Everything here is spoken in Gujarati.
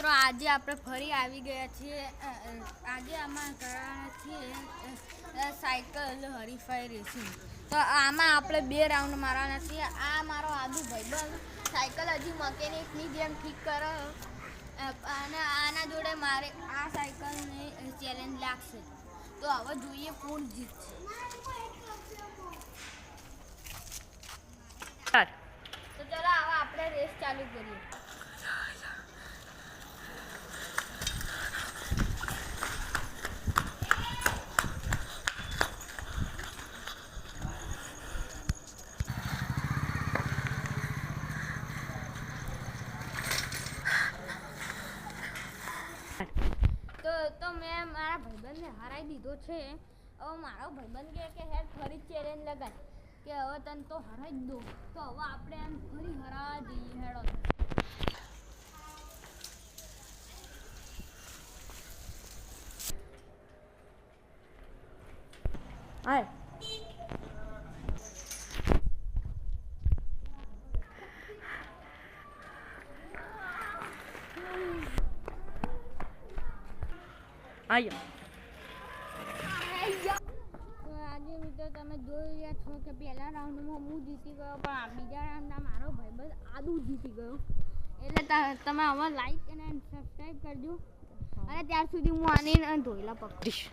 મિત્રો આજે આપણે ફરી આવી ગયા છીએ આજે આમાં કરવાના છીએ સાયકલ હરીફાઈ રેસિંગ તો આમાં આપણે 2 રાઉન્ડ મારવાના છીએ આ મારો આદુ ભાઈબંધ સાયકલ હજી મકેનિકની જેમ ઠીક કરે અને આના જોડે મારે આ સાયકલની ચેલેન્જ લાગશે તો હવે જોઈએ કોણ જીતશે તો ચલો હવે આપણે રેસ ચાલુ કરીએ તો મેં મારા ભાઈબંધને હરાવી દીધો છે હવે મારો ભાઈબંધ કે હેડ ફરી ચેલેન્જ લગાય કે હવે તને તો હરાવી જ દો તો હવે આપણે એમ ફરી હરાવા જઈએ હેડો હાય આયો આજે મિત્રો તમે જોઈ રહ્યા છો કે પહેલા રાઉન્ડમાં હું જીતી ગયો પણ બીજા રાઉન્ડમાં મારો ભાઈબંધ આદુ જીતી ગયો એટલે તમે હવે લાઈક અને સબસ્ક્રાઈબ કરજો અને ત્યાર સુધી હું આને ધોઈલા પકડીશ